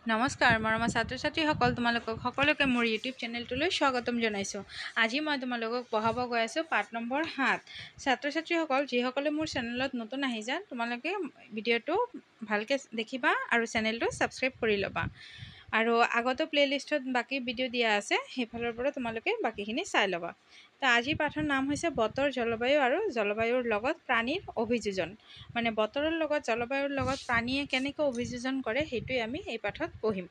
নমস্কাৰ মৰমৰ ছাত্ৰ-ছাত্ৰীসকল, তোমালোকক সকলোকে মোৰ ইউটিউব চেনেলটোলৈ স্বাগতম জনাইছোঁ। আজি মই তোমালোকক পঢ়াব গৈ আছোঁ পাঠ নম্বৰ 7। ছাত্ৰ-ছাত্ৰীসকল, যিসকলে মোৰ চেনেলত নতুন আহিছা, তোমালোকে ভিডিঅ'টো ভালকৈ দেখিবা আৰু চেনেলটো ছাবস্ক্ৰাইব কৰি ল'বা। আৰু আগতো প্লেলিষ্টত বাকী ভিডিঅ' দিয়া আছে, সেইফালৰ পৰা তোমালোকে বাকীখিনি চাই ল'বা। তো আজিৰ পাঠৰ নাম হৈছে বতৰ, জলবায়ু আৰু জলবায়ুৰ লগত প্ৰাণীৰ অভিযোজন। মানে বতৰৰ লগত জলবায়ুৰ লগত প্ৰাণীয়ে কেনেকৈ অভিযোজন কৰে সেইটোৱে আমি এই পাঠত পঢ়িম।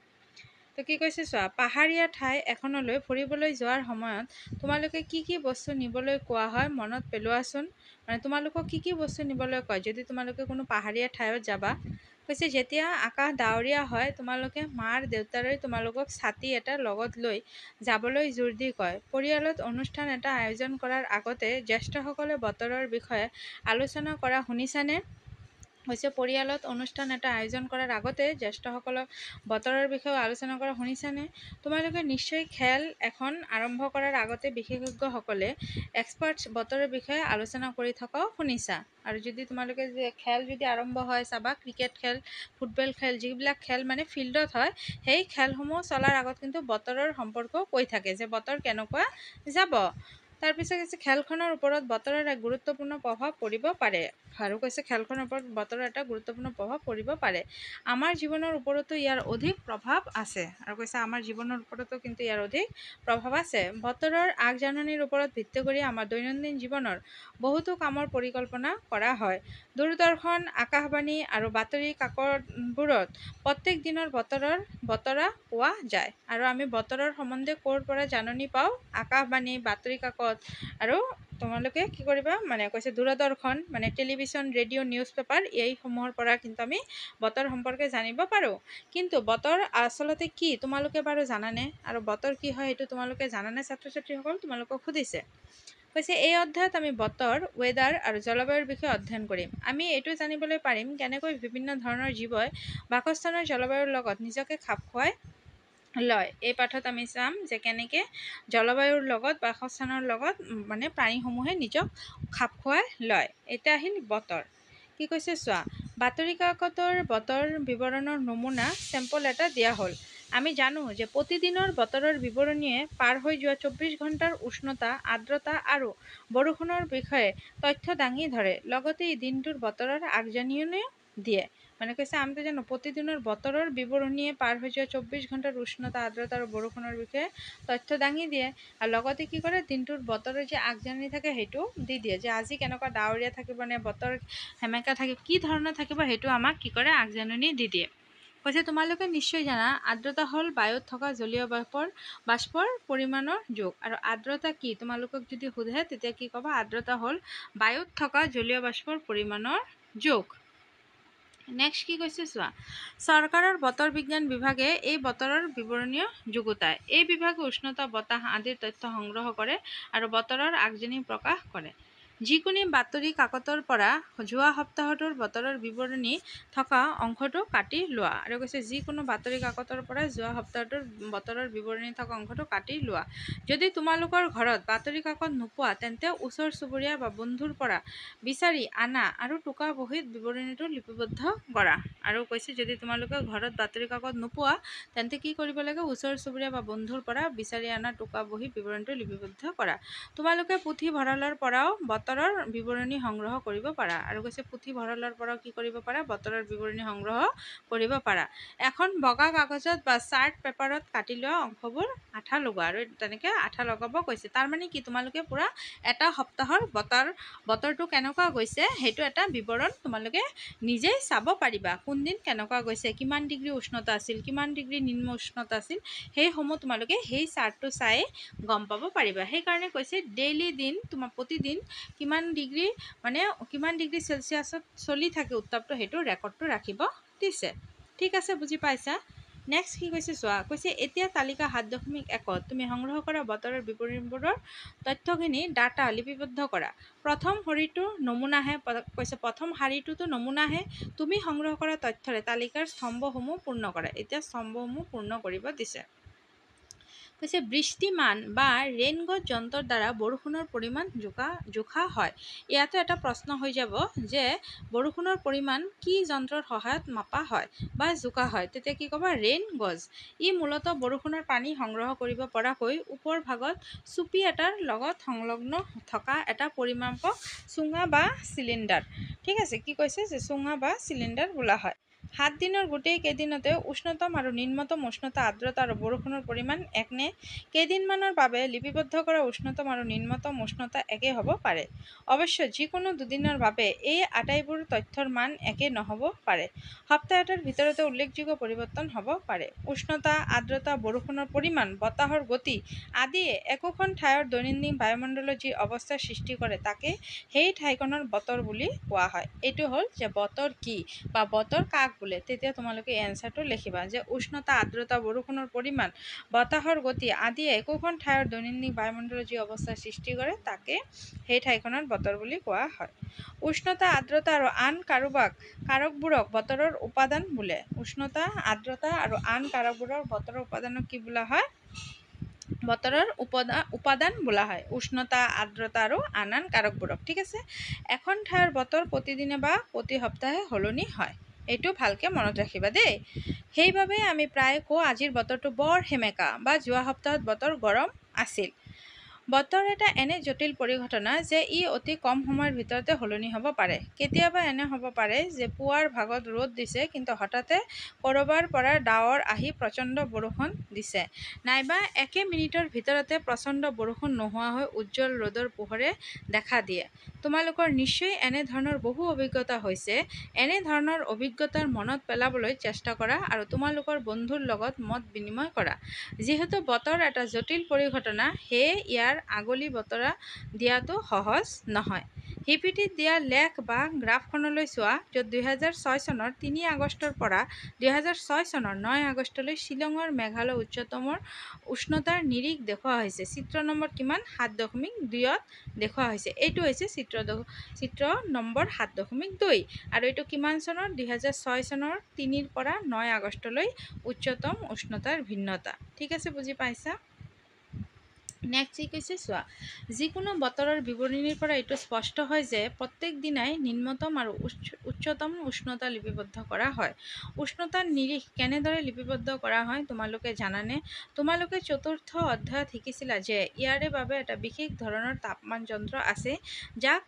তো কি কৈছে চোৱা, পাহাৰীয়া ঠাই এখনলৈ ফুৰিবলৈ যোৱাৰ সময়ত তোমালোকে কি কি বস্তু নিবলৈ কোৱা হয় মনত পেলোৱাচোন। মানে তোমালোকক কি কি বস্তু নিবলৈ কয় যদি তোমালোকে কোনো পাহাৰীয়া ঠাইত যাবা। কৈছে যেতিয়া আকাশ ডাৱৰীয়া হয় তোমালোকে মাৰ দেউতাৰে তোমালোকক ছাতি এটা লগত লৈ যাবলৈ জোৰ দি কয়। পৰিয়ালত অনুষ্ঠান এটা আয়োজন কৰাৰ আগতে জ্যেষ্ঠসকলে বতৰৰ বিষয়ে আলোচনা কৰা শুনিছানে? হৈছে পৰিয়ালত অনুষ্ঠান এটা আয়োজন কৰাৰ আগতে জ্যেষ্ঠসকলক বতৰৰ বিষয়ে আলোচনা কৰা শুনিছানে? তোমালোকে নিশ্চয় খেল এখন আৰম্ভ কৰাৰ আগতে বিশেষজ্ঞসকলে এক্সপাৰ্টছ বতৰৰ বিষয়ে আলোচনা কৰি থকাও শুনিছা। আৰু যদি তোমালোকে খেল যদি আৰম্ভ হয় চাবা, ক্ৰিকেট খেল, ফুটবল খেল, যিবিলাক খেল মানে ফিল্ডত হয়, সেই খেলসমূহ চলাৰ আগত কিন্তু বতৰৰ সম্পৰ্ক কৈ থাকে যে বতৰ কেনেকুৱা যাব। তাৰপিছত কৈছে খেলখনৰ ওপৰত বতৰৰ এক গুৰুত্বপূৰ্ণ প্ৰভাৱ পৰিব পাৰে। আৰু কৈছে খেলখনৰ ওপৰত বতৰৰ এটা গুৰুত্বপূৰ্ণ প্ৰভাৱ পৰিব পাৰে। আমাৰ জীৱনৰ ওপৰতো ইয়াৰ অধিক প্ৰভাৱ আছে। আৰু কৈছে আমাৰ জীৱনৰ ওপৰতো কিন্তু ইয়াৰ অধিক প্ৰভাৱ আছে। বতৰৰ আগজাননীৰ ওপৰত ভিত্তি কৰি আমাৰ দৈনন্দিন জীৱনৰ বহুতো কামৰ পৰিকল্পনা কৰা হয়। দূৰদৰ্শন, আকাশবাণী আৰু বাতৰি কাকতবোৰত প্ৰত্যেক দিনৰ বতৰা পোৱা যায়। আৰু আমি বতৰৰ সম্বন্ধে ক'ৰ পৰা জাননী পাওঁ? আকাশবাণী, বাতৰি কাকত আৰু তোমালোকে কি কৰিবা মানে কৈছে দূৰদৰ্শন মানে টেলিভিশ্যন, ৰেডিঅ', নিউজ পেপাৰ এইসমূহৰ পৰা কিন্তু আমি বতৰ সম্পৰ্কে জানিব পাৰোঁ। কিন্তু বতৰ আচলতে কি তোমালোকে বাৰু জানানে? আৰু বতৰ কি হয় সেইটো তোমালোকে জানানে ছাত্ৰ-ছাত্ৰীসকল? তোমালোকক সুধিছে। কৈছে এই অধ্যায়ত আমি বতৰ, ৱেডাৰ আৰু জলবায়ুৰ বিষয়ে অধ্যয়ন কৰিম। আমি এইটো জানিবলৈ পাৰিম কেনেকৈ বিভিন্ন ধৰণৰ জীৱই বাসস্থানৰ জলবায়ুৰ লগত নিজকে খাপ খুৱাই লয়। এই পাঠত আমি চাম যে কেনেকৈ জলবায়ুৰ লগত বাসস্থানৰ লগত মানে প্ৰাণীসমূহে নিজক খাপ খুৱাই লয়। এতিয়া আহিল বতৰ। কি কৈছে চোৱা, বাতৰি কাকতৰ বতৰ বিৱৰণৰ নমুনা চেম্পল এটা দিয়া হ'ল। আমি জানো যে প্ৰতিদিনৰ বতৰৰ বিৱৰণীয়ে পাৰ হৈ যোৱা 24 ঘণ্টাৰ উষ্ণতা, আৰ্দ্ৰতা আৰু বৰষুণৰ বিষয়ে তথ্য দাঙি ধৰে। লগতে ই দিনটোৰ বতৰৰ আগজাননীও দিয়ে। মানে কৈছে আমিতো জানো প্ৰতিদিনৰ বতৰৰ বিৱৰণীয়ে পাৰ হৈ যোৱা 24 ঘণ্টাৰ উষ্ণতা, আৰ্দ্ৰতা আৰু বৰষুণৰ বিষয়ে তথ্য দাঙি দিয়ে। আৰু লগতে কি কৰে দিনটোৰ বতৰৰ যে আগজাননী থাকে সেইটো দি দিয়ে যে আজি কেনেকুৱা ডাৱৰীয়া থাকিব নে বতৰ সেমেকা থাকিব, কি ধৰণৰ থাকিব সেইটো আমাক কি কৰে আগজাননী দি দিয়ে। কৈছে তোমালোকে নিশ্চয় জানা আৰ্দ্ৰতা হ'ল বায়ুত থকা জলীয় বাষ্পৰ পৰিমাণৰ জোখ। আৰু আৰ্দ্ৰতা কি তোমালোকক যদি সোধে তেতিয়া কি ক'বা? আৰ্দ্ৰতা হ'ল বায়ুত থকা জলীয় বাষ্পৰ পৰিমাণৰ জোখ। নেক্সট কি কৈছে চোৱা, চৰকাৰৰ বতৰ বিজ্ঞান বিভাগে এই বতৰৰ বিৱৰণীও যুগুতায়। এই বিভাগে উষ্ণতা, বতাহ আদিৰ তথ্য সংগ্ৰহ কৰে আৰু বতৰৰ আগজাননী প্ৰকাশ কৰে। যিকোনো বাতৰি কাকতৰ পৰা যোৱা সপ্তাহটোৰ বতৰৰ বিৱৰণী থকা অংশটো কাটি লোৱা। আৰু কৈছে যিকোনো বাতৰি কাকতৰ পৰা যোৱা সপ্তাহটোৰ বতৰৰ বিৱৰণী থকা অংশটো কাটি লোৱা। যদি তোমালোকৰ ঘৰত বাতৰি কাকত নোপোৱা তেন্তে ওচৰ চুবুৰীয়া বা বন্ধুৰ পৰা বিচাৰি আনা আৰু টোকা বহীত বিৱৰণীটো লিপিবদ্ধ কৰা। আৰু কৈছে যদি তোমালোকে ঘৰত বাতৰি কাকত নোপোৱা তেন্তে কি কৰিব লাগে? ওচৰ চুবুৰীয়া বা বন্ধুৰ পৰা বিচাৰি আনা টোকা বহী বিৱৰণীটো লিপিবদ্ধ কৰা। তোমালোকে পুথিভঁৰালৰ পৰাও বতৰৰ বিৱৰণী সংগ্ৰহ কৰিব পাৰা। আৰু কৈছে পুথিভঁৰালৰ পৰাও কি কৰিব পাৰা? বতৰৰ বিৱৰণী সংগ্ৰহ কৰিব পাৰা। এখন বগা কাগজত বা চাৰ্ট পেপাৰত কাটি লোৱা অংশবোৰ আঠা লগোৱা। আৰু তেনেকৈ আঠা লগাব কৈছে। তাৰমানে কি তোমালোকে পূৰা এটা সপ্তাহৰ বতৰটো কেনেকুৱা গৈছে সেইটো এটা বিৱৰণ তোমালোকে নিজেই চাব পাৰিবা। কোনদিন কেনেকুৱা গৈছে, কিমান ডিগ্ৰী উষ্ণতা আছিল, কিমান ডিগ্ৰী নিম্ন উষ্ণতা আছিল, সেইসমূহ তোমালোকে সেই চাৰ্টটো চাই গম পাব পাৰিবা। সেইকাৰণে কৈছে ডেইলি দিন তোমাৰ প্ৰতিদিন কিমান ডিগ্ৰী চেলচিয়াছত চলি থাকে উত্তাপটো সেইটো ৰেকৰ্ডটো ৰাখিব দিছে। ঠিক আছে, বুজি পাইছা? নেক্সট কি কৈছে চোৱা, কৈছে এতিয়া তালিকা 7.1ত তুমি সংগ্ৰহ কৰা বতৰৰ বিৱৰণীবোৰৰ তথ্যখিনি ডাটা লিপিবদ্ধ কৰা। প্ৰথম শাৰীটোতো নমুনাহে। তুমি সংগ্ৰহ কৰা তথ্যৰে তালিকাৰ স্তম্ভসমূহ পূৰ্ণ কৰা। এতিয়া স্তম্ভসমূহ পূৰ্ণ কৰিব দিছে। কৈছে বৃষ্টিমান বা ৰেইনগজ যন্ত্ৰৰ দ্বাৰা বৰষুণৰ পৰিমাণ জোখা হয়। ইয়াতে এটা প্ৰশ্ন হৈ যাব যে বৰষুণৰ পৰিমাণ কি যন্ত্ৰৰ সহায়ত মাপা হয় বা জোখা হয়, তেতিয়া কি ক'বা ৰেইন গজ। ই মূলতঃ বৰষুণৰ পানী সংগ্ৰহ কৰিব পৰাকৈ ওপৰ ভাগত চুপি এটাৰ লগত সংলগ্ন থকা এটা পৰিমাপক চুঙা বা চিলিণ্ডাৰ। ঠিক আছে, কি কৈছে যে চুঙা বা চিলিণ্ডাৰ বোলা হয়। 7 দিনৰ গোটেই কেইদিনতে উষ্ণতম আৰু নিম্নতম উষ্ণতা, আৰ্দ্ৰতা আৰু বৰষুণৰ পৰিমাণ এক নে কেইদিনমানৰ বাবে লিপিবদ্ধ কৰা উষ্ণতম আৰু নিম্নতম উষ্ণতা একে হ'ব পাৰে। অৱশ্যে যিকোনো দুদিনৰ বাবে এই আটাইবোৰ তথ্যৰ মান একে নহ'ব পাৰে। সপ্তাহ এটাৰ ভিতৰতে উল্লেখযোগ্য পৰিৱৰ্তন হ'ব পাৰে। উষ্ণতা, আৰ্দ্ৰতা, বৰষুণৰ পৰিমাণ, বতাহৰ গতি আদিয়ে একোখন ঠাইৰ দৈনন্দিন বায়ুমণ্ডলত যি অৱস্থাৰ সৃষ্টি কৰে তাকে সেই ঠাইখনৰ বতৰ বুলি কোৱা হয়। এইটো হ'ল যে বতৰ কি বা বতৰ কাক বোলে, তেতিয়া তোমালোকে এনচাৰটো লিখিবা যে উষ্ণতা, আৰ্দ্ৰতা, বৰষুণৰ পৰিমাণ, বতাহৰ গতি আদিয়ে একোখন ঠাইৰ দৈনন্দিন বায়ুমণ্ডলত যি অৱস্থাৰ সৃষ্টি কৰে তাকে সেই ঠাইখনৰ বতৰ বুলি কোৱা হয়। উষ্ণতা, আৰ্দ্ৰতা আৰু আন কাৰকবোৰক বতৰৰ উপাদান বোলে। উষ্ণতা, আৰ্দ্ৰতা আৰু আন কাৰকবোৰৰ বতৰৰ উপাদানক কি বোলা হয়? বতৰৰ উপাদান বোলা হয়। উষ্ণতা, আৰ্দ্ৰতা আৰু আন কাৰকবোৰক। ঠিক আছে, এখন ঠাইৰ বতৰ প্ৰতিদিনে বা প্ৰতি সপ্তাহে সলনি হয়। এইটো ভালকৈ মনত ৰাখিবা দেই। সেইবাবে আমি প্ৰায় কওঁ আজিৰ বতৰটো বৰ সেমেকা বা যোৱা সপ্তাহত বতৰ গৰম আছিল। বতৰ এটা এনে জটিল পৰিঘটনা যে ই অতি কম সময়ৰ ভিতৰতে সলনি হ'ব পাৰে। কেতিয়াবা এনে হ'ব পাৰে যে পুৱাৰ ভাগত ৰ'দ দিছে কিন্তু হঠাতে ক'ৰবাৰ পৰা ডাৱৰ আহি প্ৰচণ্ড বৰষুণ দিছে, নাইবা একে মিনিটৰ ভিতৰতে প্ৰচণ্ড বৰষুণ নোহোৱা হৈ উজ্জ্বল ৰ'দৰ পোহৰে দেখা দিয়ে। তোমালোকৰ নিশ্চয় এনে ধৰণৰ বহু অভিজ্ঞতা হৈছে। এনে ধৰণৰ অভিজ্ঞতাৰ মনত পেলাবলৈ চেষ্টা কৰা আৰু তোমালোকৰ বন্ধুৰ লগত মত বিনিময় কৰা। যিহেতু বতৰ এটা জটিল পৰিঘটনা, সেয়ে ইয়াৰ আগলি বতৰা দিয়াটো সহজ নহয়। হিপিটিত দিয়া লেখ বা গ্ৰাফখনলৈ চোৱা, য'ত 2006 চনৰ 3 আগষ্টৰ পৰা 2006 চনৰ 9 আগষ্টলৈ শ্বিলঙৰ মেঘালয় উচ্চতমৰ উষ্ণতাৰ নিৰিখ দেখুওৱা হৈছে। চিত্ৰ নম্বৰ কিমান? 7.2ত দেখুওৱা হৈছে। এইটো হৈছে চিত্ৰ নম্বৰ 7.2 আৰু এইটো কিমান চনৰ? 2006 চনৰ 3 পৰা 9 আগষ্টলৈ উচ্চতম উষ্ণতাৰ ভিন্নতা। ঠিক আছে, বুজি পাইছা? নেক্সট কি কৈছে চোৱা, যিকোনো বতৰৰ বিৱৰণীৰ পৰা এইটো স্পষ্ট হয় যে প্ৰত্যেক দিনাই নিম্নতম আৰু উচ্চতম উষ্ণতা লিপিবদ্ধ কৰা হয়। উষ্ণতাৰ নিৰিখ কেনেদৰে লিপিবদ্ধ কৰা হয় তোমালোকে জানানে? তোমালোকে চতুৰ্থ অধ্যায়ত শিকিছিলা যে ইয়াৰে বাবে এটা বিশেষ ধৰণৰ তাপমান যন্ত্ৰ আছে, যাক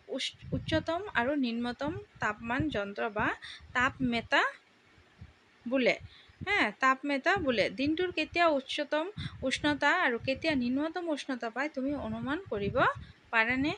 উচ্চতম আৰু নিম্নতম তাপমান যন্ত্ৰ বা তাপমেটা বোলে। তাপমেটা বোলে। দিনটোৰ কেতিয়া উচ্চতম উষ্ণতা আৰু কেতিয়া নিম্নতম উষ্ণতা পায় তুমি অনুমান কৰিব পাৰানে?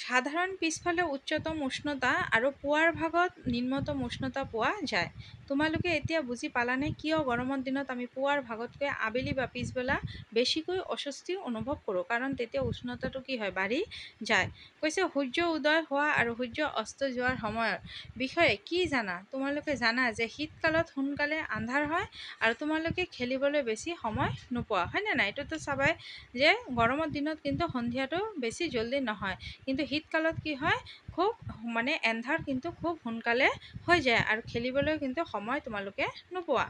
সাধাৰণ পিছফালে উচ্চতম উষ্ণতা আৰু পুৱাৰ ভাগত নিম্নতম উষ্ণতা পোৱা যায়। তোমালোকে এতিয়া বুজি পালানে কিয় গৰমৰ দিনত আমি পুৱাৰ ভাগতকৈ আবেলি বা পিছবেলা বেছিকৈ অস্বস্তি অনুভৱ কৰোঁ? কাৰণ তেতিয়া উষ্ণতাটো কি হয়? বাঢ়ি যায়। কৈছে সূৰ্য উদয় হোৱা আৰু সূৰ্য অস্ত যোৱাৰ সময়ৰ বিষয়ে কি জানা? তোমালোকে জানা যে শীতকালত সোনকালে আন্ধাৰ হয় আৰু তোমালোকে খেলিবলৈ বেছি সময় নোপোৱা, হয়নে নাই? এইটোতো চাবাই যে গৰমৰ দিনত কিন্তু সন্ধিয়াটো বেছি জলদি নহয়, কিন্তু শীতকালত কি হয়? খুব এন্ধাৰ কিন্তু খুব সোনকালে হৈ যায় আৰু খেলিবলৈ কিন্তু সময় তোমালোকে নোপোৱা।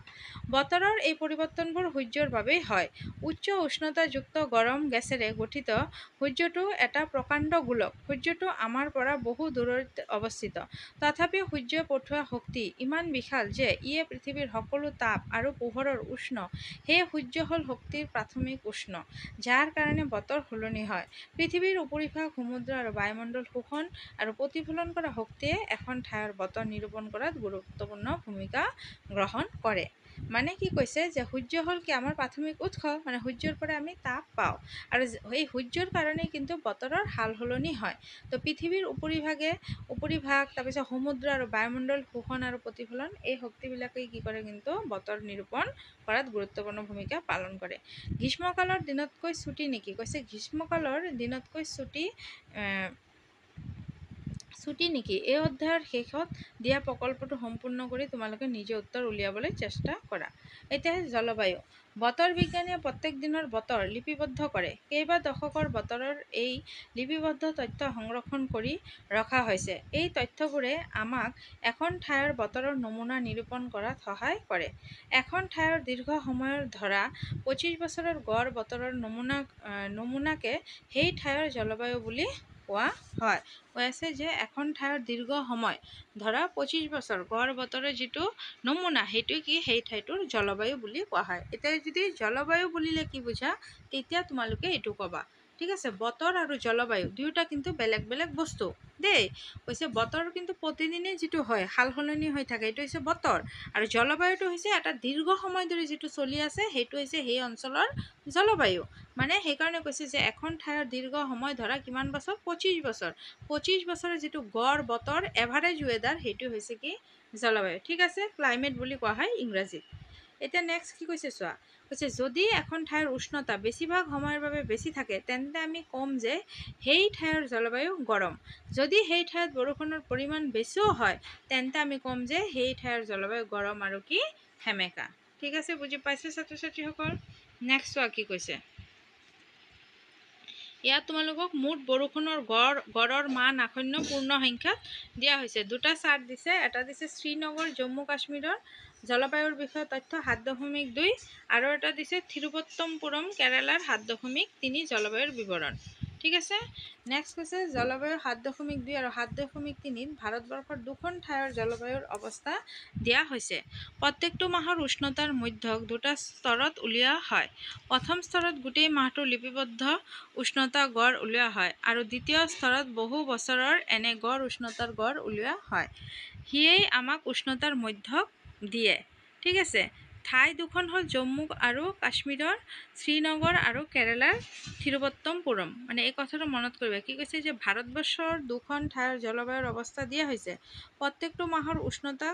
বতৰৰ এই পৰিৱৰ্তনবোৰ সূৰ্যৰ বাবেই হয়। উচ্চ উষ্ণতাযুক্ত গৰম গেছেৰে গঠিত সূৰ্যটো এটা প্ৰকাণ্ড গোলক। সূৰ্যটো আমাৰ পৰা বহু দূৰৈত অৱস্থিত। তথাপিও সূৰ্যই পঠোৱা শক্তি ইমান বিশাল যে ইয়ে পৃথিৱীৰ সকলো তাপ আৰু পোহৰৰ উষ্ণ। সেয়ে সূৰ্য হ'ল শক্তিৰ প্ৰাথমিক উৎস, যাৰ কাৰণে বতৰ সলনি হয়। পৃথিৱীৰ উপৰিভাগ, সমুদ্ৰ আৰু বায়ুমণ্ডল শোষণ আৰু প্ৰতিফলন কৰা শক্তিয়ে এখন ঠাইৰ বতৰ নিৰূপণ কৰাত গুৰুত্বপূৰ্ণ ভূমিকা গ্ৰহণ কৰে। মানে কি কৈছে যে সূৰ্য হ'ল কি আমাৰ প্ৰাথমিক উৎস, সূৰ্যৰ পৰা আমি তাপ পাওঁ আৰু এই সূৰ্যৰ কাৰণেই কিন্তু বতৰৰ সাল সলনি হয়। তো পৃথিৱীৰ উপৰিভাগ, তাৰপিছত সমুদ্ৰ আৰু বায়ুমণ্ডল শোষণ আৰু প্ৰতিফলন, এই শক্তিবিলাকেই কি কৰে? কিন্তু বতৰ নিৰূপণ কৰাত গুৰুত্বপূৰ্ণ ভূমিকা পালন কৰে। গ্ৰীষ্মকালৰ দিনতকৈ ছুটি নেকি? কৈছে গ্ৰীষ্মকালৰ দিনতকৈ ছুটি ছুটি নেকি? এই অধ্যায়ৰ শেষত দিয়া প্ৰকল্পটো সম্পূৰ্ণ কৰি তোমালোকে নিজে উত্তৰ উলিয়াবলৈ চেষ্টা কৰা। এতিয়া জলবায়ু। বতৰ বিজ্ঞানীয়ে প্ৰত্যেক দিনৰ বতৰ লিপিবদ্ধ কৰে। কেইবা দশকৰ বতৰৰ এই লিপিবদ্ধ তথ্য সংৰক্ষণ কৰি ৰখা হৈছে। এই তথ্যবোৰে আমাক এখন ঠাইৰ বতৰৰ নমুনা নিৰূপণ কৰাত সহায় কৰে। এখন ঠাইৰ দীৰ্ঘ সময়ৰ ধৰা 25 বছৰৰ গড় বতৰৰ নমুনাকে সেই ঠাইৰ জলবায়ু বুলি কোৱা হয়। কৈ আছে যে এখন ঠাইৰ দীৰ্ঘ সময় ধৰা 25 বছৰ গড় বতৰৰ যিটো নমুনা সেইটো কি সেই ঠাইটোৰ জলবায়ু বুলি কোৱা হয়। এতিয়া যদি জলবায়ু বুলিলে কি বুজা তেতিয়া তোমালোকে এইটো ক'বা। ঠিক আছে, বতৰ আৰু জলবায়ু দুয়োটা কিন্তু বেলেগ বেলেগ বস্তু দেই। কৈছে বতৰ কিন্তু প্ৰতিদিনে যিটো হয় সাল সলনি হৈ থাকে এইটো হৈছে বতৰ, আৰু জলবায়ুটো হৈছে এটা দীৰ্ঘ সময় ধৰি যিটো চলি আছে সেইটো হৈছে সেই অঞ্চলৰ জলবায়ু। মানে সেইকাৰণে কৈছে যে এখন ঠাইৰ দীৰ্ঘ সময় ধৰা কিমান বছৰ? 25 বছৰ। 25 বছৰৰ যিটো গড় বতৰ এভাৰেজ ৱেডাৰ সেইটো হৈছে কি জলবায়ু। ঠিক আছে, ক্লাইমেট বুলি কোৱা হয় ইংৰাজীত। এতিয়া নেক্সট কি কৈছে চোৱা, কৈছে যদি এখন ঠাইৰ উষ্ণতা বেছিভাগ সময়ৰ বাবে বেছি থাকে তেন্তে আমি ক'ম যে সেই ঠাইৰ জলবায়ু গৰম। যদি সেই ঠাইত বৰষুণৰ পৰিমাণ বেছিও হয় তেন্তে আমি ক'ম যে সেই ঠাইৰ জলবায়ু গৰম আৰু কি সেমেকা। ঠিক আছে, বুজি পাইছে ছাত্ৰ ছাত্ৰীসকল? নেক্সট চোৱা কি কৈছে। ইয়াত তোমালোকক মুঠ বৰষুণৰ গড়ৰ মান আসন্ন পূৰ্ণ সংখ্যাত দিয়া হৈছে। দুটা চাৰ্ট দিছে, এটা দিছে শ্ৰীনগৰ জম্মু কাশ্মীৰৰ জলবায়ুৰ বিষয়ে তথ্য 7.2 আৰু এটা দিছে থিৰুভত্তমপুৰম কেৰালাৰ 7.3 জলবায়ুৰ বিৱৰণ। ঠিক আছে, নেক্সট কৈছে জলবায়ু 7.2 আৰু 7.3 ভাৰতবৰ্ষৰ দুখন ঠাইৰ জলবায়ুৰ অৱস্থা দিয়া হৈছে। প্ৰত্যেকটো মাহৰ উষ্ণতাৰ মধ্যক দুটা স্তৰত উলিওৱা হয়। প্ৰথম স্তৰত গোটেই মাহটোৰ লিপিবদ্ধ উষ্ণতা গড় উলিওৱা হয় আৰু দ্বিতীয় স্তৰত বহু বছৰৰ এনে গড় উষ্ণতাৰ গড় উলিওৱা হয়। সিয়েই আমাক উষ্ণতাৰ মধ্যক দিয়ে। ঠিক আছে, ঠাই দুখন হ'ল জম্মু আৰু কাশ্মীৰৰ শ্ৰীনগৰ আৰু কেৰালাৰ থিৰুভত্তমপুৰম। মানে এই কথাটো মনত কৰিবা, কি কৈছে যে ভাৰতবৰ্ষৰ দুখন ঠাইৰ জলবায়ুৰ অৱস্থা দিয়া হৈছে। প্ৰত্যেকটো মাহৰ উষ্ণতা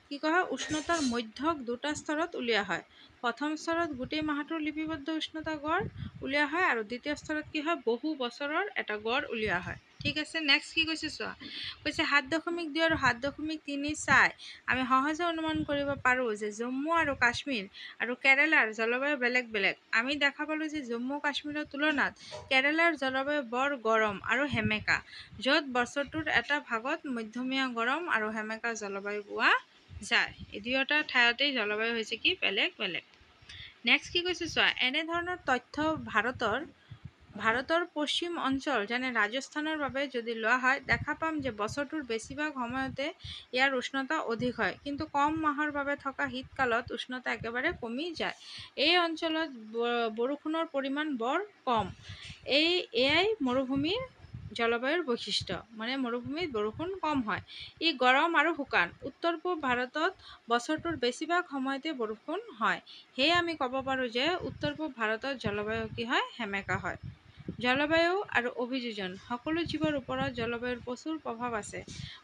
কি কোৱা হয়? উষ্ণতাৰ মধ্যক দুটা স্তৰত উলিওৱা হয়। প্ৰথম স্তৰত গোটেই মাহটোৰ লিপিবদ্ধ উষ্ণতা গড় উলিওৱা হয় আৰু দ্বিতীয় স্তৰত কি হয়? বহু বছৰৰ এটা গড় উলিওৱা হয়। ঠিক আছে, নেক্সট কি কৈছে চোৱা, কৈছে 7.2 আৰু 7.3 চাই আমি সহজে অনুমান কৰিব পাৰোঁ যে জম্মু আৰু কাশ্মীৰ আৰু কেৰালাৰ জলবায়ু বেলেগ বেলেগ। আমি দেখা পালোঁ যে জম্মু কাশ্মীৰৰ তুলনাত কেৰালাৰ জলবায়ু বৰ গৰম আৰু সেমেকা, য'ত বছৰটোৰ এটা ভাগত মধ্যমীয়া গৰম আৰু সেমেকা জলবায়ু পোৱা যায়। এই দুয়োটা ঠাইতেই জলবায়ু হৈছে কি বেলেগ বেলেগ। নেক্সট কি কৈছে চোৱা, এনেধৰণৰ তথ্য ভাৰতৰ পশ্চিম অঞ্চল যেনে ৰাজস্থানৰ বাবে যদি লোৱা হয় দেখা পাম যে বছৰটোৰ বেছিভাগ সময়তে ইয়াৰ উষ্ণতা অধিক হয়, কিন্তু কম মাহৰ বাবে থকা শীতকালত উষ্ণতা একেবাৰে কমি যায়। এই অঞ্চলত বৰষুণৰ পৰিমাণ বৰ কম। এয়াই মৰুভূমিৰ জলবায়ুৰ বৈশিষ্ট্য, মানে মৰুভূমিত বৰষুণ কম হয়। ই গৰম আৰু শুকান। উত্তৰ পূব ভাৰতত বছৰটোৰ বেছিভাগ সময়তে বৰষুণ হয়। সেয়ে আমি ক'ব পাৰোঁ যে উত্তৰ পূব ভাৰতত জলবায়ু কি হয়? সেমেকা হয়। জলবায়ু আৰু অভিযোজন। সকলো জীৱৰ ওপৰত জলবায়ুৰ প্ৰচুৰ প্ৰভাৱ আছে।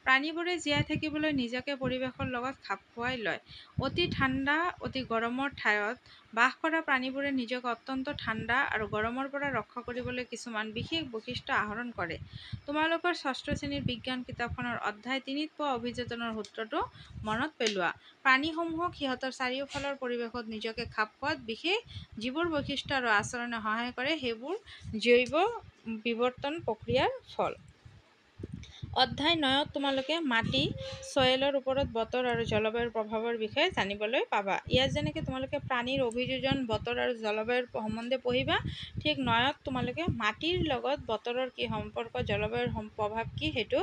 প্ৰাণীবোৰে জীয়াই থাকিবলৈ নিজকে পৰিৱেশৰ লগত খাপ খুৱাই লয়। অতি ঠাণ্ডা অতি গৰমৰ ঠাইত বাস কৰা প্ৰাণীবোৰে নিজকে অত্যন্ত ঠাণ্ডা আৰু গৰমৰ পৰা ৰক্ষা কৰিবলৈ কিছুমান বিশেষ বৈশিষ্ট্য আহৰণ কৰে। তোমালোকৰ ষষ্ঠ শ্ৰেণীৰ বিজ্ঞান কিতাপখনৰ অধ্যায় 3ত পোৱা অভিযোজনৰ সূত্ৰটো মনত পেলোৱা। প্ৰাণীসমূহক সিহঁতৰ চাৰিওফালৰ পৰিৱেশত নিজকে খাপ খোৱাত বিশেষ যিবোৰ বৈশিষ্ট্য আৰু আচৰণে সহায় কৰে সেইবোৰ জৈৱ বিৱৰ্তন প্ৰক্ৰিয়াৰ ফল। অধ্যায় 9ত তোমালোকে মাটি ছয়েলৰ ওপৰত বতৰ আৰু জলবায়ুৰ প্ৰভাৱৰ বিষয়ে জানিবলৈ পাবা। ইয়াত যেনেকৈ তোমালোকে প্ৰাণীৰ অভিযোজন বতৰ আৰু জলবায়ুৰ সম্বন্ধে পঢ়িবা, ঠিক 9ত তোমালোকে মাটিৰ লগত বতৰৰ কি সম্পৰ্ক, জলবায়ুৰ প্ৰভাৱ কি সেইটো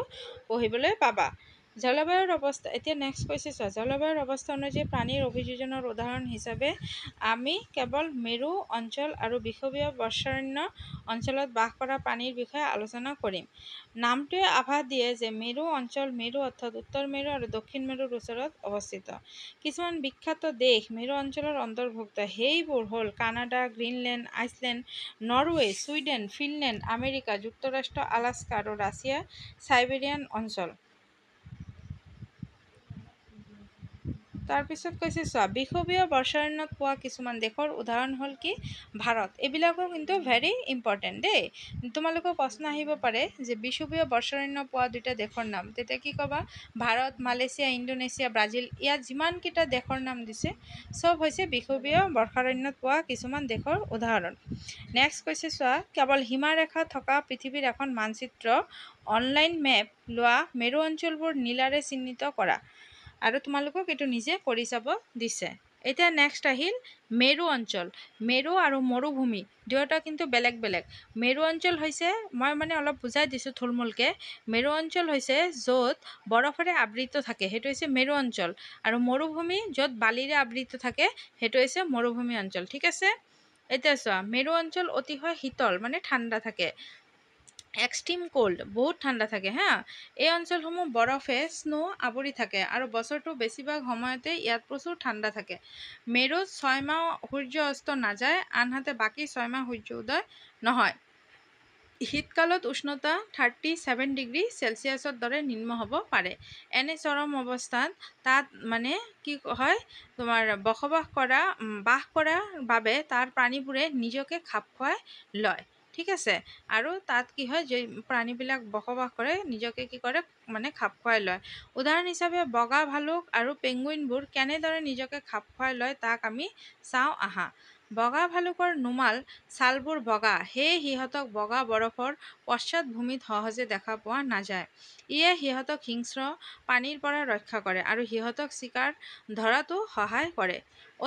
পঢ়িবলৈ পাবা। জলবায়ুৰ অৱস্থা। এতিয়া নেক্সট কৈছে চোৱা, জলবায়ুৰ অৱস্থা অনুযায়ী প্ৰাণীৰ অভিযোজনৰ উদাহৰণ হিচাপে আমি কেৱল মেৰু অঞ্চল আৰু বিষুৱীয় বৰ্ষাৰণ্য অঞ্চলত বাস কৰা প্ৰাণীৰ বিষয়ে আলোচনা কৰিম। নামটোৱে আভাস দিয়ে যে মেৰু অঞ্চল মেৰু অৰ্থাৎ উত্তৰ মেৰু আৰু দক্ষিণ মেৰুৰ ওচৰত অৱস্থিত। কিছুমান বিখ্যাত দেশ মেৰু অঞ্চলৰ অন্তৰ্ভুক্ত। সেইবোৰ হ'ল Canada, Greenland, Iceland, Norway, Sweden, Finland, America যুক্তৰাষ্ট্ৰ, আলাস্কা আৰু ৰাছিয়া চাইবেৰিয়ান অঞ্চল। তাৰপিছত কৈছে চোৱা, বিষুৱীয় বৰ্ষাৰণ্যত পোৱা কিছুমান দেশৰ উদাহৰণ হ'ল কি ভাৰত। এইবিলাকো কিন্তু ভেৰি ইম্পৰ্টেণ্ট দেই। তোমালোকৰ প্ৰশ্ন আহিব পাৰে যে বিষুৱীয় বৰ্ষাৰণ্য পোৱা দুটা দেশৰ নাম, তেতিয়া কি ক'বা? Bharat, Malaysia, Indonesia, Brazil. ইয়াত যিমানকেইটা দেশৰ নাম দিছে চব হৈছে বিষুৱীয় বৰ্ষাৰণ্যত পোৱা কিছুমান দেশৰ উদাহৰণ। নেক্সট কৈছে চোৱা, কেৱল সীমাৰেখা থকা পৃথিৱীৰ এখন মানচিত্ৰ অনলাইন মেপ লোৱা মেৰু অঞ্চলবোৰ নীলাৰে চিহ্নিত কৰা। আৰু তোমালোকক এইটো নিজে কৰি চাব দিছে। এতিয়া নেক্সট আহিল মেৰু অঞ্চল। মেৰু আৰু মৰুভূমি দুয়োটা কিন্তু বেলেগ বেলেগ। মেৰু অঞ্চল হৈছে, মই মানে অলপ বুজাই দিছোঁ থুলমূলকৈ। মেৰু অঞ্চল হৈছে য'ত বৰফেৰে আবৃত থাকে, সেইটো হৈছে মেৰু অঞ্চল। আৰু মৰুভূমি য'ত বালিৰে আবৃত থাকে, সেইটো হৈছে মৰুভূমি অঞ্চল। ঠিক আছে। এতিয়া চোৱা, মেৰু অঞ্চল অতিশয় শীতল, মানে ঠাণ্ডা থাকে। এক্সট্ৰিম কোল্ড, বহুত ঠাণ্ডা থাকে হা। এই অঞ্চলসমূহ বৰফে স্নো আৱৰি থাকে আৰু বছৰটো বেছিভাগ সময়তে ইয়াত প্ৰচুৰ ঠাণ্ডা থাকে। মেৰুত 6 মাহ সূৰ্য অস্ত নাযায়, আনহাতে বাকী 6 মাহ সূৰ্য উদয় নহয়। শীতকালত উষ্ণতা 37 ডিগ্ৰী চেলছিয়াছৰ দৰে নিম্ন হ'ব পাৰে। এনে চৰম অৱস্থাত তাত মানে কি হয়, তোমাৰ বাস কৰাৰ বাবে তাৰ প্ৰাণীবোৰে নিজকে খাপ খুৱাই লয়। ঠিক আছে। আৰু তাত কি হয়, যে প্ৰাণীবিলাক বসবাস কৰে নিজকে কি কৰে, মানে খাপ খুৱাই লয়। উদাহৰণ হিচাপে বগা ভালুক আৰু পেঙ্গুইনবোৰ কেনেদৰে নিজকে খাপ খুৱাই লয় তাক আমি চাওঁ আহা। বগা ভালুকৰ নোমাল ছালবোৰ বগা, সেয়ে সিহঁতক বগা বৰফৰ পশ্চাদভূমিত সহজে দেখা পোৱা নাযায়। ইয়ে সিহঁতক হিংস্ৰ পানীৰ পৰা ৰক্ষা কৰে আৰু সিহঁতক চিকাৰ ধৰাতো সহায় কৰে।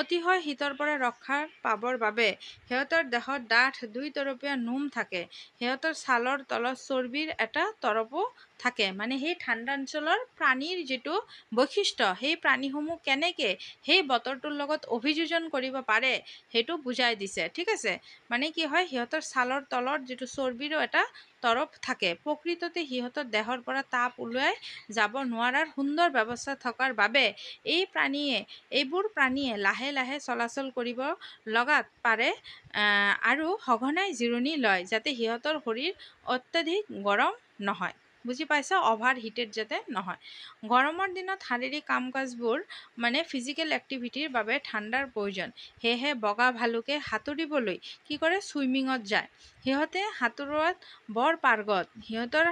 অতিশয় শীতৰ পৰা ৰক্ষা পাবৰ বাবে সিহঁতৰ দেহত ডাঠ 2 তৰপীয়া নোম থাকে। সিহঁতৰ ছালৰ তলত চৰ্বিৰ এটা তৰপো থাকে। মানে সেই ঠাণ্ডা অঞ্চলৰ প্ৰাণীৰ যিটো বৈশিষ্ট্য, সেই প্ৰাণীসমূহ কেনেকৈ সেই বতৰটোৰ লগত অভিযোজন কৰিব পাৰে সেইটো বুজাই দিছে। ঠিক আছে। মানে কি হয়, সিহঁতৰ ছালৰ তলত যিটো চৰ্বিৰো এটা তৰপ থাকে। প্ৰকৃততে সিহঁতৰ দেহৰ পৰা তাপ ওলাই যাব নোৱাৰাৰ সুন্দৰ ব্যৱস্থা থকাৰ বাবে এইবোৰ প্ৰাণীয়ে লাহে লাহে চলাচল কৰিব লগাত পাৰে আৰু সঘনাই জিৰণি লয়, যাতে সিহঁতৰ শৰীৰ অত্যাধিক গৰম নহয়। বুজি পাইছা? অভাৰ হিটেড যাতে নহয়। গৰমৰ দিনত শাৰীৰিক কাম কাজবোৰ মানে ফিজিকেল এক্টিভিটিৰ বাবে ঠাণ্ডাৰ প্ৰয়োজন। সেয়েহে বগা ভালুকে সাঁতুৰিবলৈ কি কৰে, ছুইমিঙত যায়। সিহঁতে সাঁতোৰত বৰ পাৰ্গত। সিহঁতৰ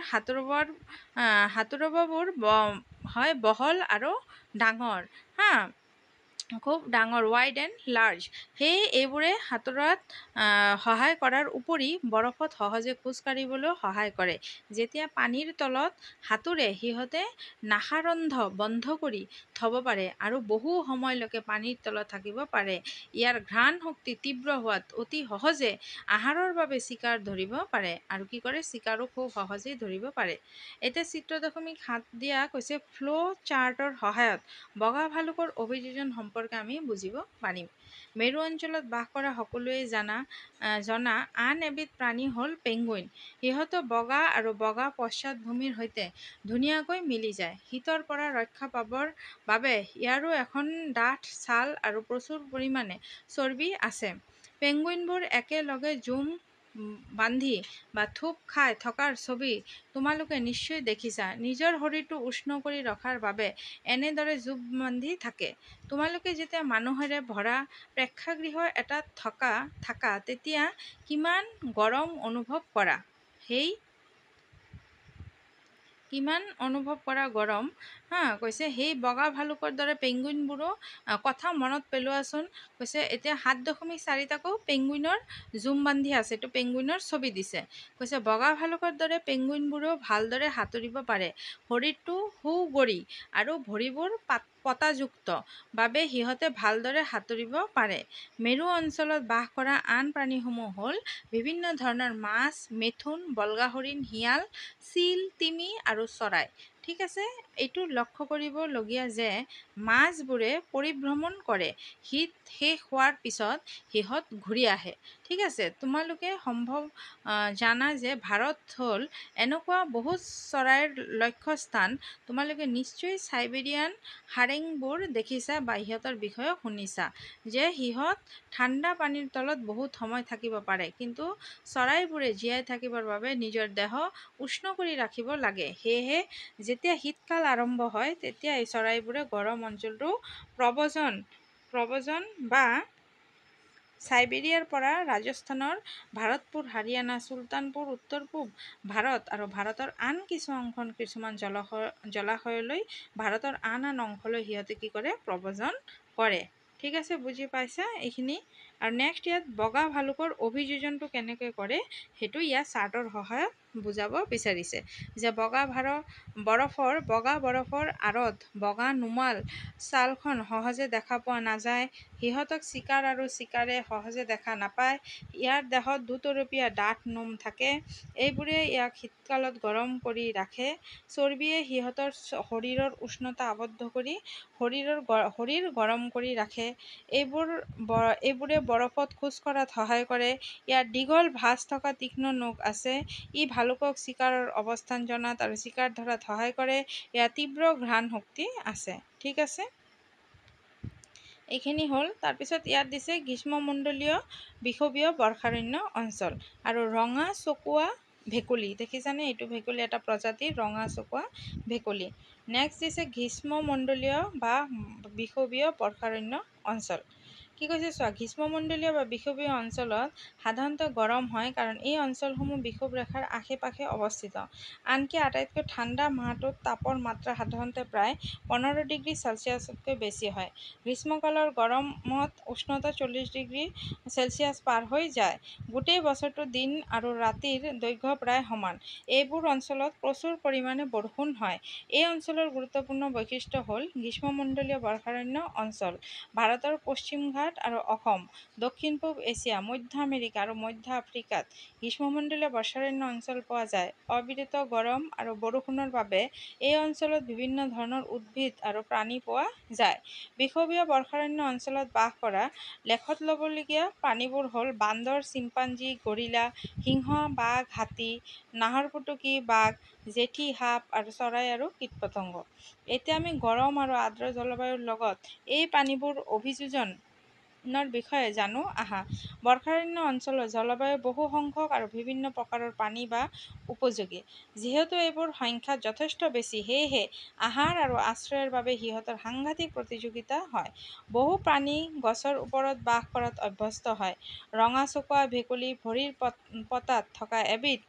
সাঁতোৰবোৰ হয় বহল আৰু ডাঙৰ হা, খুব ডাঙৰ, ৱাইড এণ্ড লাৰ্জ। সেয়ে এইবোৰে সাঁতোৰাত সহায় কৰাৰ উপৰি বৰফত সহজে খোজ কাঢ়িবলৈও সহায় কৰে। যেতিয়া পানীৰ তলত সাঁতোৰে সিহঁতে নাসাৰন্ধ বন্ধ কৰি থ'ব পাৰে আৰু বহু সময়লৈকে পানীৰ তলত থাকিব পাৰে। ইয়াৰ ঘ্ৰাণ শক্তি তীব্ৰ হোৱাত অতি সহজে আহাৰৰ বাবে চিকাৰ ধৰিব পাৰে। আৰু কি কৰে, চিকাৰো খুব সহজেই ধৰিব পাৰে। এতিয়া চিত্ৰ 7 দিয়া কৈছে, ফ্ল' চাৰ্টৰ সহায়ত বগা ভালুকৰ অভিযোজন সম্পৰ্কে আমি বুজিব পাৰিম। মেৰু অঞ্চলত বাস কৰা সকলোৱে জনা আন এবিধ প্ৰাণী হ'ল পেঙ্গুইন। সিহঁতে বগা আৰু বগা পশ্চাদভূমিৰ সৈতে ধুনীয়াকৈ মিলি যায়। শীতৰ পৰা ৰক্ষা পাবৰ বাবে ইয়াৰো এখন ডাঠ ছাল আৰু প্ৰচুৰ পৰিমাণে চৰ্বি আছে। পেঙ্গুইনবোৰ একেলগে জুম বান্ধি বা থূপ খাই থকাৰ ছবি তোমালোকে নিশ্চয় দেখিছা। নিজৰ শৰীৰটো উষ্ণ কৰি ৰখাৰ বাবে এনেদৰে জুম বান্ধি থাকে। তোমালোকে যেতিয়া মানুহৰে ভৰা প্ৰেক্ষাগৃহ এটাত থাকা তেতিয়া কিমান গৰম অনুভৱ কৰা? গৰম কৈছে। সেই বগা ভালুকৰ দৰে পেঙ্গুইনবোৰো কথা মনত পেলোৱাচোন। কৈছে এতিয়া 7.4 আকৌ পেঙ্গুইনৰ জুম বান্ধি আছে, এইটো পেঙ্গুইনৰ ছবি দিছে। কৈছে বগা ভালুকৰ দৰে পেঙ্গুইনবোৰো ভালদৰে সাঁতুৰিব পাৰে। শৰীৰটো সুগঢ়ি আৰু ভৰিবোৰ পতাযুক্ত বাবে সিহঁতে ভালদৰে সাঁতুৰিব পাৰে। মেৰু অঞ্চলত বাস কৰা আন প্ৰাণীসমূহ হ'ল বিভিন্ন ধৰণৰ মাছ, মেথুন, বল্গা হৰিণ, শিয়াল, চিল, তিমি আৰু চৰাই। ঠিক আছে। এইটো লক্ষ্য কৰিবলগীয়া যে মাছবোৰে পৰিভ্ৰমণ কৰে। শীত শেষ হোৱাৰ পিছত সিহঁত ঘূৰি আহে। ঠিক আছে। তোমালোকে সম্ভৱ জানা যে ভাৰত হ'ল এনেকুৱা বহুত চৰাইৰ লক্ষ্যস্থান। তোমালোকে নিশ্চয় চাইবেৰিয়ান হাৰেংবোৰ দেখিছা বা সিহঁতৰ বিষয়ে শুনিছা যে সিহঁত ঠাণ্ডা পানীৰ তলত বহুত সময় থাকিব পাৰে। কিন্তু চৰাইবোৰে জীয়াই থাকিবৰ বাবে নিজৰ দেহ উষ্ণ কৰি ৰাখিব লাগে। সেয়েহে যেতিয়া শীতকাল আৰম্ভ হয় তেতিয়া এই চৰাইবোৰে গৰম অঞ্চলটো প্ৰব্ৰজন বা চাইবেৰিয়াৰ পৰা ৰাজস্থানৰ ভাৰতপুৰ, হাৰিয়ানা, চুলতানপুৰ, উত্তৰ পূব ভাৰত আৰু ভাৰতৰ আন কিছুমান জলাশয়লৈ ভাৰতৰ আন অংশলৈ সিহঁতে কি কৰে প্ৰব্ৰজন কৰে। ঠিক আছে, বুজি পাইছা এইখিনি। আৰু নেক্সট ইয়াত বগা ভালুকৰ অভিযোজনটো কেনেকৈ কৰে সেইটো ইয়াত চাৰ্টৰ সহায়ত বুজাব বিচাৰিছে যে বগা বৰফৰ আঁৰত বগা নুমাল ছালখন সহজে দেখা পোৱা নাযায়। সিহঁতক চিকাৰে সহজে দেখা নাপায়। ইয়াৰ দেহত দুতৰপীয়া ডাঠ নোম থাকে। এইবোৰে ইয়াক শীতকালত গৰম কৰি ৰাখে। চৰ্বিয়ে সিহঁতৰ শৰীৰৰ উষ্ণতা আবদ্ধ কৰি শৰীৰ গৰম কৰি ৰাখে। এইবোৰে বৰফত খোজ কঢ়াত সহায় কৰে। ইয়াৰ দীঘল ভাঁজ থকা তীক্ষ্ণ নখ আছে। ই ভালুকক চিকাৰৰ অৱস্থান জনাত আৰু চিকাৰ ধৰাত সহায় কৰে। ইয়াৰ তীব্ৰ ঘ্ৰাণ শক্তি আছে। ঠিক আছে, এইখিনি হ'ল। তাৰপিছত ইয়াত দিছে গ্ৰীষ্মমণ্ডলীয় বিষুৱীয় বৰ্ষাৰণ্য অঞ্চল আৰু ৰঙা চকুৱা ভেকুলী। দেখিছানে, এইটো ভেকুলী এটা প্ৰজাতিৰ ৰঙা চকুৱা ভেকুলী। নেক্সট দিছে গ্ৰীষ্মমণ্ডলীয় বা বিষুৱীয় বৰ্ষাৰণ্য অঞ্চল। কি কৈছে চোৱা, গ্ৰীষ্মমণ্ডলীয় বা বিষুৱীয় অঞ্চলত সাধাৰণতে গৰম হয় কাৰণ এই অঞ্চলসমূহ বিষুৱ ৰেখাৰ আশে পাশে অৱস্থিত। আনকি আটাইতকৈ ঠাণ্ডা মাহটোত তাপৰ মাত্ৰা সাধাৰণতে প্ৰায় 15 ডিগ্ৰী চেলছিয়াছতকৈ বেছি হয়। গ্ৰীষ্মকালৰ গৰমত উষ্ণতা 40 ডিগ্ৰী চেলছিয়াছ পাৰ হৈ যায়। গোটেই বছৰটো দিন আৰু ৰাতিৰ দৈৰ্ঘ্য প্ৰায় সমান। এইবোৰ অঞ্চলত প্ৰচুৰ পৰিমাণে বৰষুণ হয়। এই অঞ্চলৰ গুৰুত্বপূৰ্ণ বৈশিষ্ট্য হ'ল গ্ৰীষ্মমণ্ডলীয় বৰ্ষাৰণ্য অঞ্চল ভাৰতৰ পশ্চিম ঘাট আৰু অসম, দক্ষিণ-পূব এছিয়া, মধ্য আমেৰিকা আৰু মধ্য আফ্ৰিকাত গ্ৰীষ্মমণ্ডলীয় বৰ্ষাৰণ্য অঞ্চল পোৱা যায়। অবিৰত গৰম আৰু বৰষুণৰ বাবে এই অঞ্চলত বিভিন্ন ধৰণৰ উদ্ভিদ আৰু প্ৰাণী পোৱা যায়। বিষুৱীয় বৰ্ষাৰণ্য অঞ্চলত বাস কৰা লেখত ল'বলগীয়া প্ৰাণীবোৰ হ'ল বান্দৰ, চিম্পাঞ্জী, গৰিলা, সিংহ, বাঘ, হাতী, নাহৰফুটুকী বাঘ, জেঠী সাপ আৰু চৰাই আৰু কীটপতংগ। এতিয়া আমি গৰম আৰু আৰ্দ্ৰ জলবায়ুৰ লগত এই প্ৰাণীবোৰ অভিযোজনৰ বিষয়ে জানো আহা। বৰ্ষাৰণ্য অঞ্চলৰ জলবায়ু বহু সংখ্যক আৰু বিভিন্ন প্ৰকাৰৰ প্ৰাণী বা উপযোগী। যিহেতু এইবোৰ সংখ্যাত যথেষ্ট বেছি, সেয়েহে আহাৰ আৰু আশ্ৰয়ৰ বাবে সিহঁতৰ সাংঘাতিক প্ৰতিযোগিতা হয়। বহু প্ৰাণী গছৰ ওপৰত বাস কৰাত অভ্যস্ত হয়। ৰঙা চকুৱা ভেকুলী ভৰিৰ পতাত থকা এবিধ।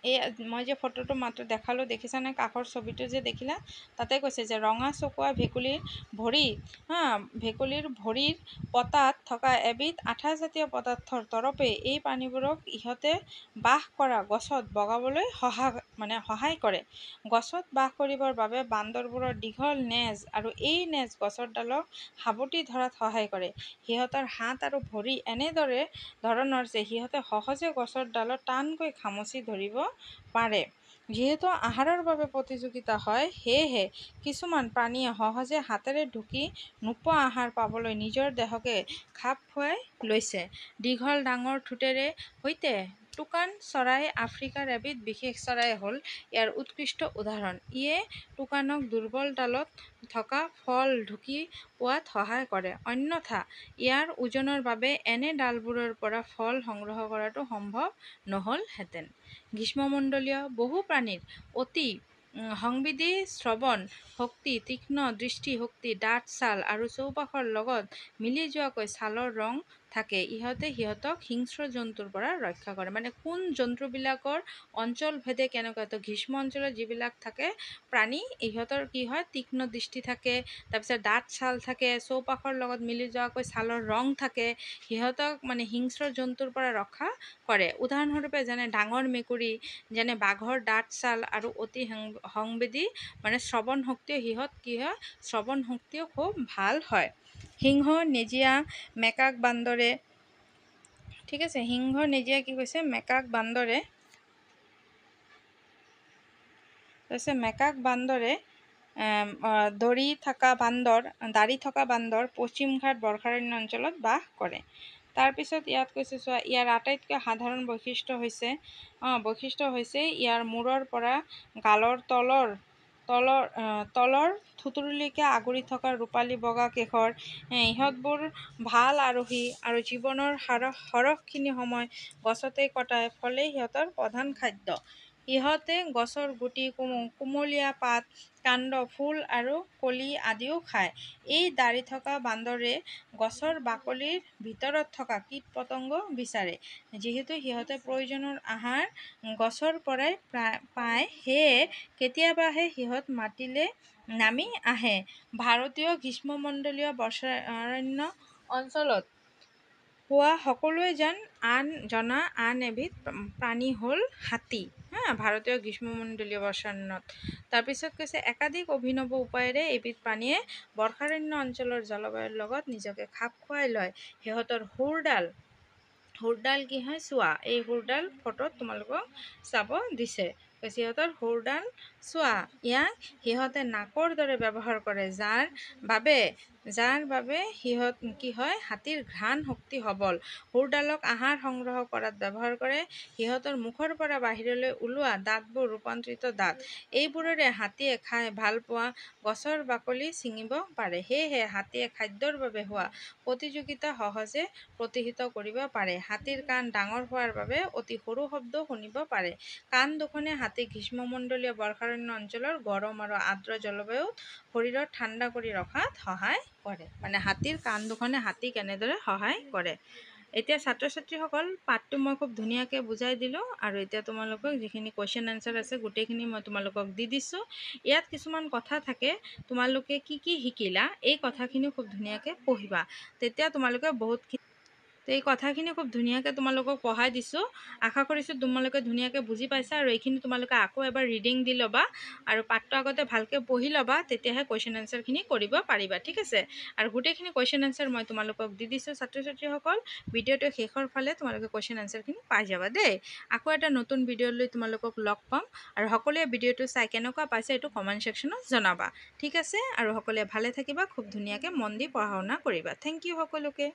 এই মই যে ফটোটো মাত্ৰ দেখালোঁ, দেখিছানে কাষৰ ছবিটো যে দেখিলা, তাতে কৈছে যে ৰঙা চকুৱা ভেকুলীৰ ভৰিৰ পতাত থকা এবিধ আঠাজাতীয় পদাৰ্থৰ তৰপে এই প্ৰাণীবোৰক ইহঁতে বাস কৰা গছত বগাবলৈ সহায় কৰে। গছত বাস কৰিবৰ বাবে বান্দৰবোৰৰ দীঘল নেজ আৰু এই নেজ গছৰ ডালক সাৱটি ধৰাত সহায় কৰে। সিহঁতৰ হাত আৰু ভৰি ধৰণৰ যে সিহঁতে সহজে গছৰ ডালত টানকৈ খামুচি ধৰিব পাৰে। যিহেতু আহাৰৰ বাবে প্ৰতিযোগিতা হয়, সেয়েহে কিছুমান প্ৰাণীয়ে সহজে হাতেৰে ঢুকি নোপোৱা আহাৰ পাবলৈ নিজৰ দেহকে খাপ খুৱাই লৈছে। দীঘল ডাঙৰ ঠোঁটেৰে সৈতে টুকান চৰাই আফ্ৰিকাৰ এবিধ বিশেষ চৰাই হ'ল ইয়াৰ উৎকৃষ্ট উদাহৰণ। ইয়ে টুকানক দুৰ্বল ডালত থকা ফল ঢুকি পোৱাত সহায় কৰে। অন্যথা ইয়াৰ ওজনৰ বাবে এনে ডালবোৰৰ পৰা ফল সংগ্ৰহ কৰাটো সম্ভৱ নহ'লহেঁতেন। গ্ৰীষ্মমণ্ডলীয় বহু প্ৰাণীৰ অতি সংবেদী শ্ৰৱণ শক্তি, তীক্ষ্ণ দৃষ্টি শক্তি, ডাঠ ছাল আৰু চৌপাশৰ লগত মিলি যোৱাকৈ ছালৰ ৰং থাকে। ইহঁতে সিহঁতক হিংস্ৰ জন্তুৰ পৰা ৰক্ষা কৰে। মানে কোন জন্তুবিলাকৰ অঞ্চল ভেদে কেনেকুৱা, তো গ্ৰীষ্ম অঞ্চলত যিবিলাক থাকে প্ৰাণী, ইহঁতৰ কি হয় তীক্ষ্ণ দৃষ্টি থাকে, তাৰপিছত ডাঠ ছাল থাকে, চৌপাশৰ লগত মিলি যোৱাকৈ ছালৰ ৰং থাকে। সিহঁতক হিংস্ৰ জন্তুৰ পৰা ৰক্ষা কৰে। উদাহৰণস্বৰূপে যেনে ডাঙৰ মেকুৰী, যেনে বাঘৰ ডাঠ ছাল আৰু অতি সংবেদী শ্ৰৱণ শক্তিও শ্ৰৱণ শক্তিও খুব ভাল হয়। সিংহ, নেজীয়া, মেকাক বান্দৰে, ঠিক আছে, সিংহ, নেজীয়া কি কৈছে, মেকাক বান্দৰে, মেকাক বান্দৰে দাঢ়ি থকা বান্দৰ পশ্চিম ঘাট বৰ্ষাৰণ্য অঞ্চলত বাস কৰে। তাৰপিছত ইয়াত কৈছে চোৱা, ইয়াৰ আটাইতকৈ সাধাৰণ বৈশিষ্ট্য হৈছে ইয়াৰ মূৰৰ পৰা গালৰ তলৰ থুঁতৰিলৈকে আগুৰি থকা ৰূপালী বগা কেশৰ। ইহঁতবোৰ ভাল আৰোহী আৰু জীৱনৰ সৰহখিনি সময় গছতেই কটায়, ফলেই সিহঁতৰ প্ৰধান খাদ্য। ইহঁতে গছৰ গুটি, কুমলীয়া পাত, কাণ্ড, ফুল আৰু কলি আদিও খায়। এই দাঢ়ি থকা বান্দৰে গছৰ বাকলিৰ ভিতৰত থকা কীট পতংগ বিচাৰে। যিহেতু সিহঁতে প্ৰয়োজনৰ আহাৰ গছৰ পৰাই পায়, সেয়ে কেতিয়াবাহে সিহঁত মাটিলে নামি আহে। ভাৰতীয় গ্ৰীষ্মমণ্ডলীয় বৰ্ষাৰণ্য অঞ্চলত পোৱা সকলোৱে জনা আন এবিধ প্ৰাণী হ'ল হাতী। ভাৰতীয় গ্ৰীষ্মমণ্ডলীয় বৰ্ষাৰণ্যত তাৰপিছত কৈছে একাধিক অভিনৱ উপায়েৰে এবিধ প্ৰাণীয়ে বৰ্ষাৰণ্য অঞ্চলৰ জলবায়ুৰ লগত নিজকে খাপ খুৱাই লয়। সিহঁতৰ হুৰডাল কি হয় চোৱা। এই হুৰডাল ফটোত তোমালোকক চাব দিছে। সিহঁতৰ হুৰডাল চোৱা। ইয়াক সিহঁতে নাকৰ দৰে ব্যৱহাৰ কৰে, যাৰ বাবে সিহঁত কি হয় হাতীৰ ঘ্ৰাণ শক্তি সবল। হুৰডালক আহাৰ সংগ্ৰহ কৰাত ব্যৱহাৰ কৰে। সিহঁতৰ মুখৰ পৰা বাহিৰলৈ ওলোৱা দাঁতবোৰ ৰূপান্তৰিত দাঁত। এইবোৰেৰে হাতীয়ে খাই ভাল পোৱা গছৰ বাকলি ছিঙিব পাৰে। সেয়েহে হাতীয়ে খাদ্যৰ বাবে হোৱা প্ৰতিযোগিতা সহজে প্ৰতিহত কৰিব পাৰে। হাতীৰ কাণ ডাঙৰ হোৱাৰ বাবে অতি সৰু শব্দও শুনিব পাৰে। কাণ দুখনে হাতীক গ্ৰীষ্মমণ্ডলীয় বৰ্ষাৰণ্য অঞ্চলৰ গৰম আৰু আৰ্দ্ৰ জলবায়ুত শৰীৰত ঠাণ্ডা কৰি ৰখাত সহায় কৰে। মানে হাতীৰ কাণ দুখনে হাতীক কেনেদৰে সহায় কৰে। এতিয়া ছাত্ৰ ছাত্ৰীসকল পাঠটো মই খুব ধুনীয়াকৈ বুজাই দিলোঁ আৰু এতিয়া তোমালোকক যিখিনি কুৱেশ্যন এনচাৰ আছে গোটেইখিনি মই তোমালোকক দি দিছোঁ। ইয়াত কিছুমান কথা থাকে, তোমালোকে কি কি শিকিলা এই কথাখিনি খুব ধুনীয়াকৈ পঢ়িবা, তেতিয়া তোমালোকে তো এই কথাখিনি খুব ধুনীয়াকৈ তোমালোকক পঢ়াই দিছোঁ। আশা কৰিছোঁ তোমালোকে ধুনীয়াকৈ বুজি পাইছা আৰু এইখিনি তোমালোকে আকৌ এবাৰ ৰিডিং দি ল'বা আৰু পাঠটো আগতে ভালকৈ পঢ়ি ল'বা, তেতিয়াহে কুৱেশ্যন এনচাৰখিনি কৰিব পাৰিবা। ঠিক আছে, আৰু গোটেইখিনি কুৱেশ্যন এনচাৰ মই তোমালোকক দি দিছোঁ। ছাত্ৰ ছাত্ৰীসকল ভিডিঅ'টো শেষৰ ফালে তোমালোকে কুৱেশ্যন এনচাৰখিনি পাই যাবা দেই। আকৌ এটা নতুন ভিডিঅ' লৈ তোমালোকক লগ পাম আৰু সকলোৱে ভিডিঅ'টো চাই কেনেকুৱা পাইছে এইটো কমেণ্ট ছেকশ্যনত জনাবা। ঠিক আছে, আৰু সকলোৱে ভালে থাকিবা, খুব ধুনীয়াকৈ মন দি পঢ়া শুনা কৰিবা। থেংক ইউ সকলোকে।